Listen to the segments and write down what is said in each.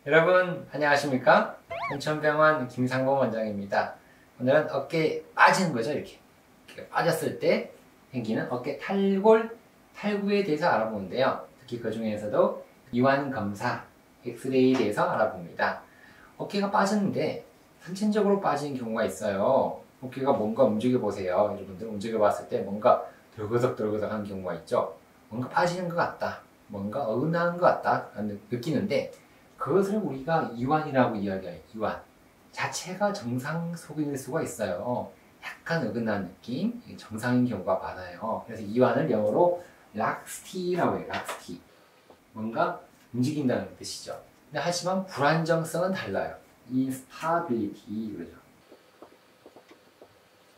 여러분 안녕하십니까? 현천병원 김상봉 원장입니다. 오늘은 어깨 빠지는 거죠. 이렇게 빠졌을 때 생기는 어깨 탈골, 탈구에 대해서 알아보는데요. 특히 그 중에서도 이완 검사, 엑스레이에 대해서 알아봅니다. 어깨가 빠졌는데 선천적으로 빠지는 경우가 있어요. 어깨가 뭔가 움직여 보세요. 여러분들 움직여 봤을 때 뭔가 덜그덕덜그덕 하는 경우가 있죠. 뭔가 빠지는 것 같다, 뭔가 어긋나는 것 같다 느끼는데, 그것을 우리가 이완이라고 이야기해요. 이완 자체가 정상 속일 수가 있어요. 약간 어긋난 느낌, 정상인 경우가 많아요. 그래서 이완을 영어로 락스티라고 해요. 락스티, 뭔가 움직인다는 뜻이죠. 근데 하지만 불안정성은 달라요. instability 그러죠.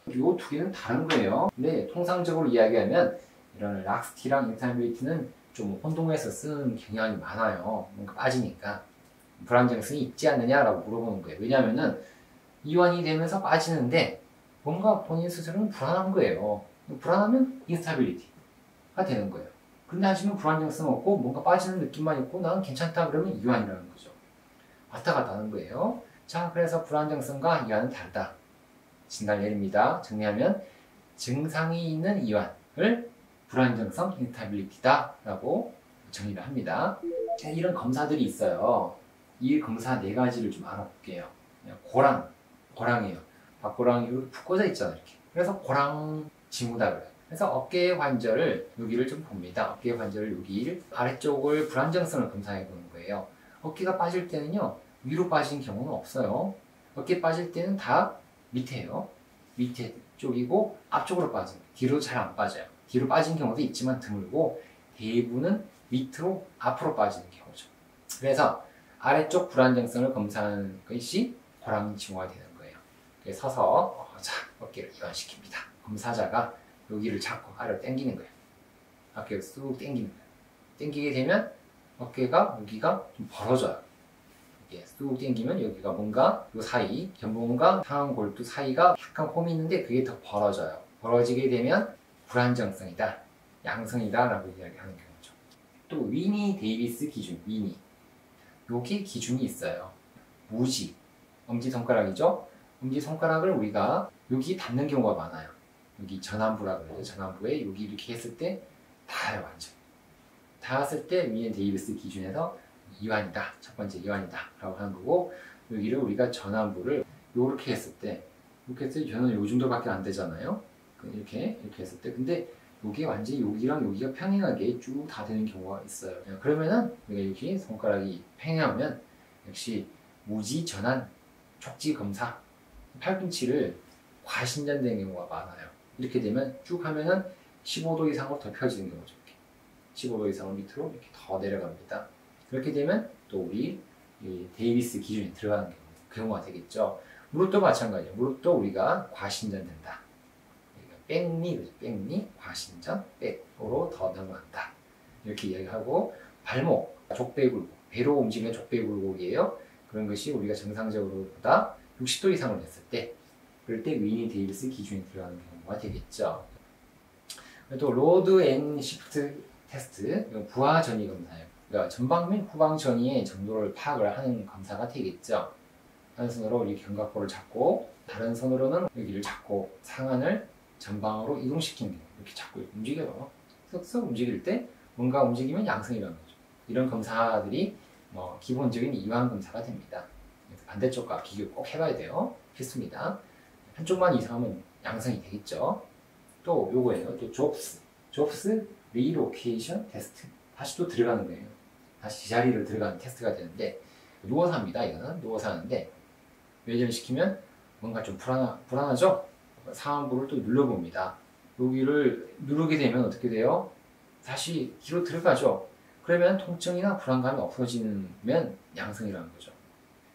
이 두 개는 다른 거예요. 근데 통상적으로 이야기하면 이런 락스티랑 instability는 좀 혼동해서 쓰는 경향이 많아요. 뭔가 빠지니까 불안정성이 있지 않느냐라고 물어보는 거예요. 왜냐하면은 이완이 되면서 빠지는데 뭔가 본인 스스로는 불안한 거예요. 불안하면 instability가 되는 거예요. 근데 하시면 불안정성 없고 뭔가 빠지는 느낌만 있고 나는 괜찮다 그러면 이완이라는 거죠. 왔다 갔다 하는 거예요. 자, 그래서 불안정성과 이완은 다르다. 진단 내립니다. 정리하면 증상이 있는 이완을 불안정성 instability다 라고 정의를 합니다. 이런 검사들이 있어요. 이 검사 네 가지를 좀 알아볼게요. 고랑이에요. 박고랑이 이렇게 푹 꽂아 있잖아요. 이렇게. 그래서 고랑 징후다 그래요. 그래서 어깨 관절을 여기를 좀 봅니다. 어깨 관절을 여기를 아래쪽을 불안정성을 검사해 보는 거예요. 어깨가 빠질 때는요, 위로 빠진 경우는 없어요. 어깨 빠질 때는 다 밑에요. 밑에 쪽이고 앞쪽으로 빠집니다. 뒤로 잘 안 빠져요. 뒤로 빠진 경우도 있지만 드물고 대부분은 밑으로 앞으로 빠지는 경우죠. 그래서 아래쪽 불안정성을 검사하는 것이 고랑 징후가 되는 거예요. 그래서 서서 어깨를 이완시킵니다. 검사자가 여기를 잡고 아래로 당기는 거예요. 어깨를 쑥 당기는 거예요. 당기게 되면 어깨가 여기가 좀 벌어져요. 이게 쑥 당기면 여기가 뭔가 이 사이, 견봉과 상완골두 사이가 약간 홈이 있는데 그게 더 벌어져요. 벌어지게 되면 불안정성이다, 양성이다 라고 이야기하는 경우죠. 또 위니 데이비스 기준, 위니. 요게 기준이 있어요. 무지, 엄지손가락이죠. 엄지손가락을 우리가 여기 닿는 경우가 많아요. 여기 전완부라고 그러죠. 전완부에 여기 이렇게 했을 때 닿아요. 완전 닿았을 때 위니 데이비스 기준에서 이완이다, 첫 번째 이완이다 라고 하는 거고, 여기를 우리가 전완부를 이렇게 했을 때, 이렇게 했을 때 저는 요 정도밖에 안 되잖아요. 이렇게 했을 때, 근데 여기 완전히 여기랑 여기가 평행하게 쭉 다 되는 경우가 있어요. 그러면은 우리가 여기 손가락이 평행하면 역시 무지 전환 촉지 검사, 팔꿈치를 과신전된 경우가 많아요. 이렇게 되면 쭉 하면은 15도 이상으로 더 펴지는 경우죠. 이렇게 15도 이상으로 밑으로 이렇게 더 내려갑니다. 그렇게 되면 또 우리 데이비스 기준에 들어가는 경우가 되겠죠. 무릎도 마찬가지예요. 무릎도 우리가 과신전된다. 백리, 과신전, 백으로 더 넘어간다. 이렇게 이야기하고, 발목, 족배굴곡, 배로 움직이는 족배굴곡이에요. 그런 것이 우리가 정상적으로보다 60도 이상을 냈을 때, 그럴 때 위니 데이비스 기준에 들어가는 경우가 되겠죠. 또 로드 앤 시프트 테스트, 이건 부하 전이 검사예요. 그러니까 전방 및 후방 전이의 정도를 파악을 하는 검사가 되겠죠. 한 손으로 이 견갑골을 잡고 다른 손으로는 여기를 잡고 상안을 전방으로 이동시키는 경우, 이렇게 자꾸 움직여요. 쓱쓱 움직일 때 뭔가 움직이면 양성이라는 거죠. 이런 검사들이 기본적인 이완 검사가 됩니다. 그래서 반대쪽과 비교 꼭 해봐야 돼요. 필수입니다. 한쪽만 이상하면 양성이 되겠죠. 또 요거예요. 또 존스 리로케이션 테스트. 다시 또 들어가는 거예요. 다시 제자리로 들어가는 테스트가 되는데, 누워서 합니다. 이거는 누워서 하는데, 외전시키면 뭔가 좀 불안하죠? 상완부를 또 눌러봅니다. 여기를 누르게 되면 어떻게 돼요? 다시 뒤로 들어가죠. 그러면 통증이나 불안감이 없어지면 양성이라는 거죠.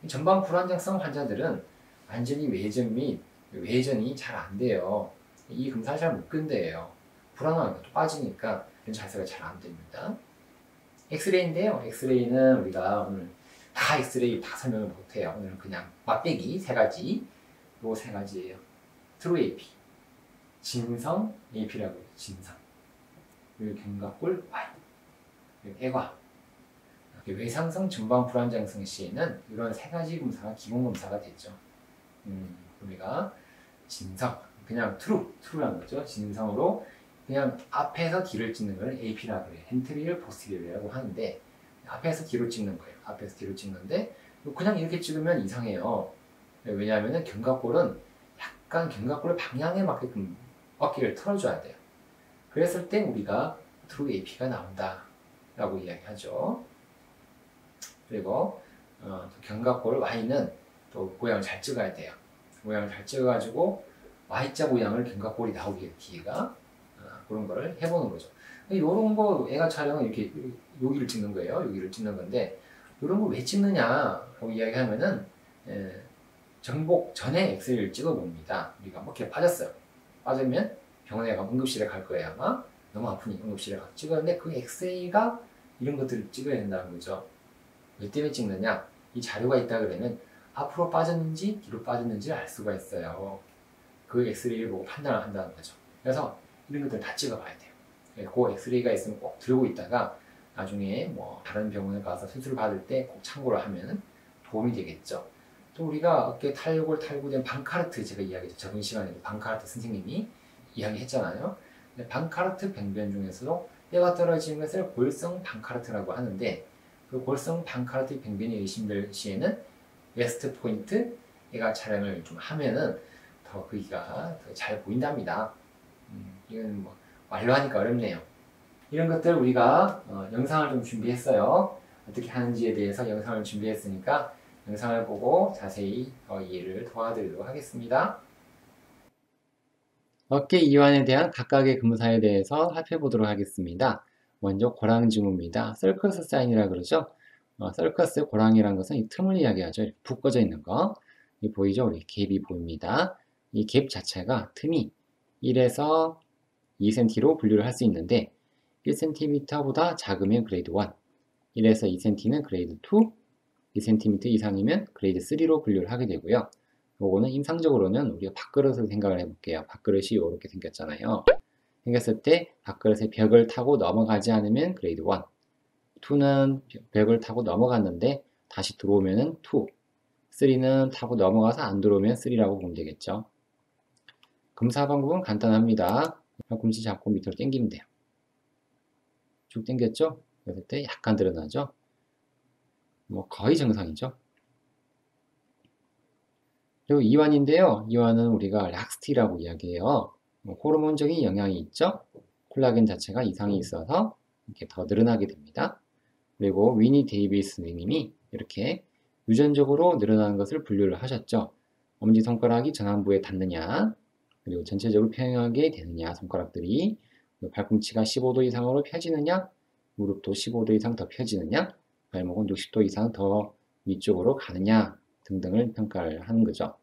전방 불안정성 환자들은 완전히 외전 및 외전이 잘 안 돼요. 이 검사를 잘 못 근대요. 불안하니까 또 빠지니까 이런 자세가 잘 안 됩니다. 엑스레이인데요. 엑스레이는 우리가 오늘 다 엑스레이 다 설명을 못해요. 오늘은 그냥 맛배기 세 가지, 요 세 가지예요. 트루 AP, 진성 AP라고 해요. 진성. 그리고 견갑골 Y, 그리고 애과, 외상성 전방 불안정성 시에는 이런 세 가지 검사가 기본 검사가 되죠. 우리가 진성, 그냥 true라는 거죠. 진성으로 그냥 앞에서 뒤를 찍는 걸 AP라고 해요. 엔트리얼 포스티리얼이라고 하는데 앞에서 뒤로 찍는 거예요. 앞에서 뒤로 찍는데 그냥 이렇게 찍으면 이상해요. 왜냐하면 견갑골은 약간 견갑골의 방향에 맞게끔 어깨를 틀어줘야 돼요. 그랬을 때 우리가 true AP가 나온다 라고 이야기하죠. 그리고 견갑골 Y는 또 모양을 잘 찍어야 돼요. 모양을 잘 찍어가지고 Y자 모양을 견갑골이 나오게 기회가 그런 거를 해보는 거죠. 이런 거 애가 촬영은 이렇게 여기를 찍는 거예요. 여기를 찍는 건데 이런 거 왜 찍느냐고 이야기하면은 정복 전에 엑스레이를 찍어봅니다. 우리가 뭐 이렇게 빠졌어요. 빠지면 병원에 가면 응급실에 갈 거예요 아마. 너무 아프니 응급실에 가서 찍었는데 그 엑스레이가 이런 것들을 찍어야 된다는 거죠. 왜 때문에 찍느냐? 이 자료가 있다 그러면 앞으로 빠졌는지 뒤로 빠졌는지를 알 수가 있어요. 그 엑스레이를 보고 판단을 한다는 거죠. 그래서 이런 것들 다 찍어봐야 돼요. 그 엑스레이가 있으면 꼭 들고 있다가 나중에 뭐 다른 병원에 가서 수술을 받을 때 꼭 참고를 하면 도움이 되겠죠. 또 우리가 어깨 탈구된 방카르트 제가 이야기했죠. 저번 시간에도 방카르트 선생님이 이야기했잖아요. 방카르트 병변 중에서도 뼈가 떨어지는 것을 골성 방카르트라고 하는데 그 골성 방카르트 병변이 의심될 시에는 웨스트 포인트 애가 촬영을 좀 하면은 더 거기가 더 잘 보인답니다. 이건 뭐 말로 하니까 어렵네요. 이런 것들 우리가 영상을 좀 준비했어요. 어떻게 하는지에 대해서 영상을 준비했으니까 영상을 보고 자세히 이해를 도와드리도록 하겠습니다. 어깨 이완에 대한 각각의 검사에 대해서 살펴보도록 하겠습니다. 먼저 고랑증후입니다. 서커스 사인이라 그러죠. 서커스 고랑이라는 것은 이 틈을 이야기하죠. 이렇게 푹 꺼져 있는 거. 이 보이죠? 우리 갭이 보입니다. 이 갭 자체가 틈이 1에서 2cm로 분류를 할 수 있는데 1cm보다 작으면 그레이드 1, 1에서 2cm는 그레이드 2, 2cm 이상이면 그레이드 3로 분류를 하게 되고요. 요거는 임상적으로는 우리가 밥그릇을 생각을 해볼게요. 밥그릇이 이렇게 생겼잖아요. 생겼을 때 밥그릇의 벽을 타고 넘어가지 않으면 그레이드 1, 2는 벽을 타고 넘어갔는데 다시 들어오면은 2, 3는 타고 넘어가서 안 들어오면 3라고 보면 되겠죠. 검사 방법은 간단합니다. 팔꿈치 잡고 밑으로 당기면 돼요. 쭉 당겼죠? 그랬을 때 약간 드러나죠? 뭐 거의 정상이죠. 그리고 이완인데요. 이완은 우리가 락스티라고 이야기해요. 호르몬적인 영향이 있죠. 콜라겐 자체가 이상이 있어서 이렇게 더 늘어나게 됩니다. 그리고 위니 데이비스 님이 이렇게 유전적으로 늘어나는 것을 분류를 하셨죠. 엄지손가락이 전완부에 닿느냐, 그리고 전체적으로 평행하게 되느냐, 손가락들이 발꿈치가 15도 이상으로 펴지느냐, 무릎도 15도 이상 더 펴지느냐, 발목은 60도 이상 더 위쪽으로 가느냐 등등을 평가를 하는 거죠.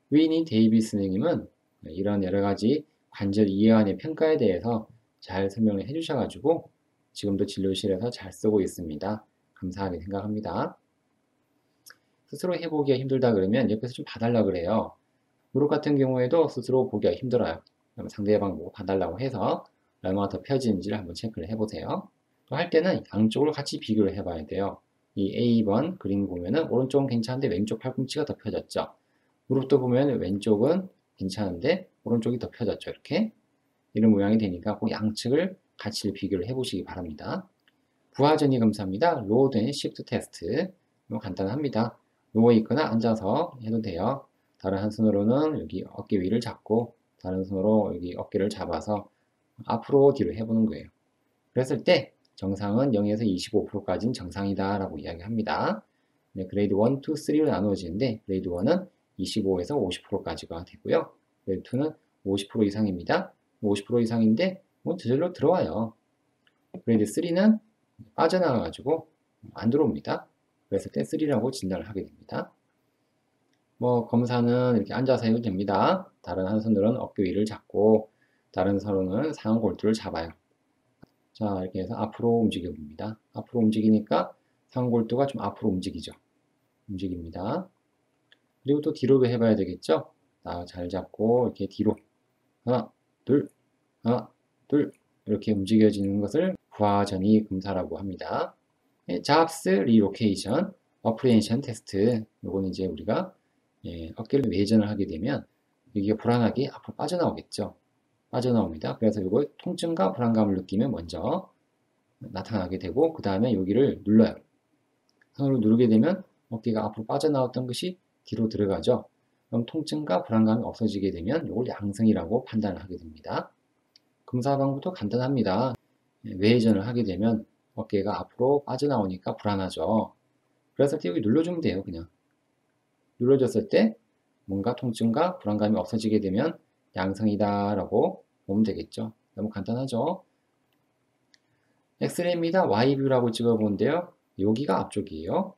위니 데이비스 님은 이런 여러 가지 관절 이완의 평가에 대해서 잘 설명을 해주셔가지고 지금도 진료실에서 잘 쓰고 있습니다. 감사하게 생각합니다. 스스로 해보기가 힘들다 그러면 옆에서 좀 봐달라 그래요. 무릎 같은 경우에도 스스로 보기가 힘들어요. 그럼 상대방 보고 봐달라고 해서 얼마나 더 펴지는지를 한번 체크를 해보세요. 또 할 때는 양쪽을 같이 비교를 해봐야 돼요. 이 A번 그림 보면은 오른쪽은 괜찮은데 왼쪽 팔꿈치가 더 펴졌죠. 무릎도 보면 왼쪽은 괜찮은데 오른쪽이 더 펴졌죠. 이렇게 이런 모양이 되니까 꼭 양측을 같이 비교를 해보시기 바랍니다. 부하전이 검사입니다. 로드 앤 시프트 테스트. 간단합니다. 누워 있거나 앉아서 해도 돼요. 다른 한 손으로는 여기 어깨 위를 잡고 다른 손으로 여기 어깨를 잡아서 앞으로 뒤로 해보는 거예요. 그랬을 때 정상은 0에서 25%까지는 정상이다 라고 이야기합니다. 네, 그레이드 1, 2, 3로 나누어지는데 그레이드 1은 25에서 50%까지가 되고요. 그레이드 2는 50% 이상입니다. 50% 이상인데 뭐 저절로 들어와요. 그레이드 3는 빠져나가가지고 안 들어옵니다. 그랬을 때 3라고 진단을 하게 됩니다. 뭐 검사는 이렇게 앉아서 해도 됩니다. 다른 한 손으로는 어깨 위를 잡고 다른 손으로는 상완 골두를 잡아요. 자, 이렇게 해서 앞으로 움직여 봅니다. 앞으로 움직이니까 상완 골두가 좀 앞으로 움직이죠. 움직입니다. 그리고 또 뒤로도 해봐야 되겠죠? 잘 잡고 이렇게 뒤로 하나, 둘, 하나, 둘 이렇게 움직여지는 것을 부하전이 검사라고 합니다. 잡스 리로케이션, 어프리헨션 테스트. 요거는 이제 우리가 어깨를 외전을 하게 되면 여기가 불안하게 앞으로 빠져나오겠죠. 빠져나옵니다. 그래서 이거 통증과 불안감을 느끼면 먼저 나타나게 되고 그 다음에 여기를 눌러요. 손으로 누르게 되면 어깨가 앞으로 빠져나왔던 것이 뒤로 들어가죠. 그럼 통증과 불안감이 없어지게 되면 이걸 양성이라고 판단을 하게 됩니다. 검사 방법도 간단합니다. 외회전을 하게 되면 어깨가 앞으로 빠져나오니까 불안하죠. 그래서 여기 눌러주면 돼요. 그냥 눌러줬을 때 뭔가 통증과 불안감이 없어지게 되면 양성이다 라고 보면 되겠죠. 너무 간단하죠. 엑스레이입니다. Y뷰라고 찍어보는데요. 여기가 앞쪽이에요.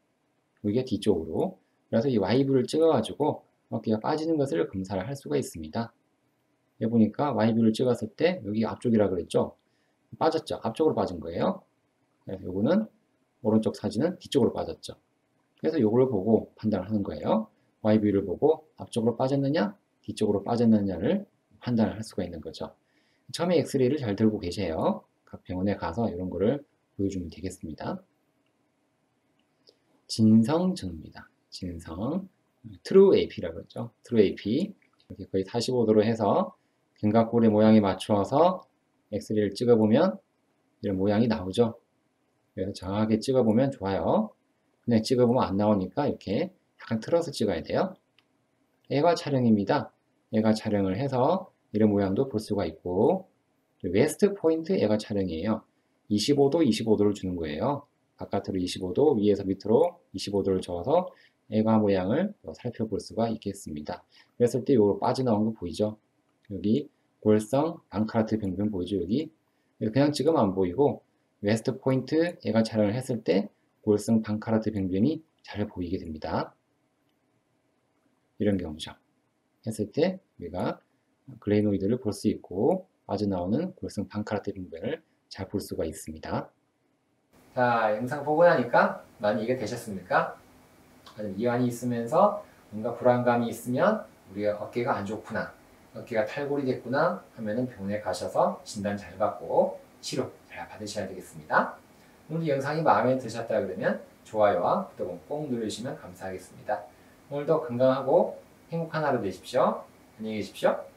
여기가 뒤쪽으로. 그래서 이 Y뷰를 찍어가지고 어깨가 빠지는 것을 검사를 할 수가 있습니다. 여기 보니까 Y뷰를 찍었을 때 여기 앞쪽이라 그랬죠. 빠졌죠. 앞쪽으로 빠진 거예요. 그래서 요거는 오른쪽 사진은 뒤쪽으로 빠졌죠. 그래서 요걸 보고 판단을 하는 거예요. Y뷰를 보고 앞쪽으로 빠졌느냐 뒤쪽으로 빠졌느냐를 판단을 할 수가 있는 거죠. 처음에 엑스레이를 잘 들고 계세요. 각 병원에 가서 이런 거를 보여주면 되겠습니다. 진성증입니다. 진성 트루 AP라고 그러죠. 트루 AP 이렇게 거의 45도로 해서 견갑골의 모양에 맞추어서 엑스레이를 찍어보면 이런 모양이 나오죠. 그래서 정확하게 찍어보면 좋아요. 그냥 찍어보면 안 나오니까 이렇게 약간 틀어서 찍어야 돼요. 애가 촬영입니다. 애가 촬영을 해서 이런 모양도 볼 수가 있고 웨스트 포인트 애가 촬영이에요. 25도, 25도를 주는 거예요. 바깥으로 25도, 위에서 밑으로 25도를 줘서 애가 모양을 살펴볼 수가 있겠습니다. 그랬을 때 요거 빠져나온 거 보이죠? 여기 골성 방카라트 병변 보이죠? 여기 그냥 찍으면 안 보이고 웨스트 포인트 애가 촬영을 했을 때 골성 방카라트 병변이 잘 보이게 됩니다. 이런 경우죠. 했을 때 우리가 글레이노이드를 볼 수 있고 빠져나오는 골성 방카라트 병변을 잘 볼 수가 있습니다. 자, 영상 보고 나니까 많이 이해가 되셨습니까? 이완이 있으면서 뭔가 불안감이 있으면 우리가 어깨가 안 좋구나, 어깨가 탈골이 됐구나 하면은 병원에 가셔서 진단 잘 받고 치료 잘 받으셔야 되겠습니다. 오늘 영상이 마음에 드셨다 그러면 좋아요와 구독은 꼭 누르시면 감사하겠습니다. 오늘도 건강하고 행복한 하루 되십시오. 안녕히 계십시오.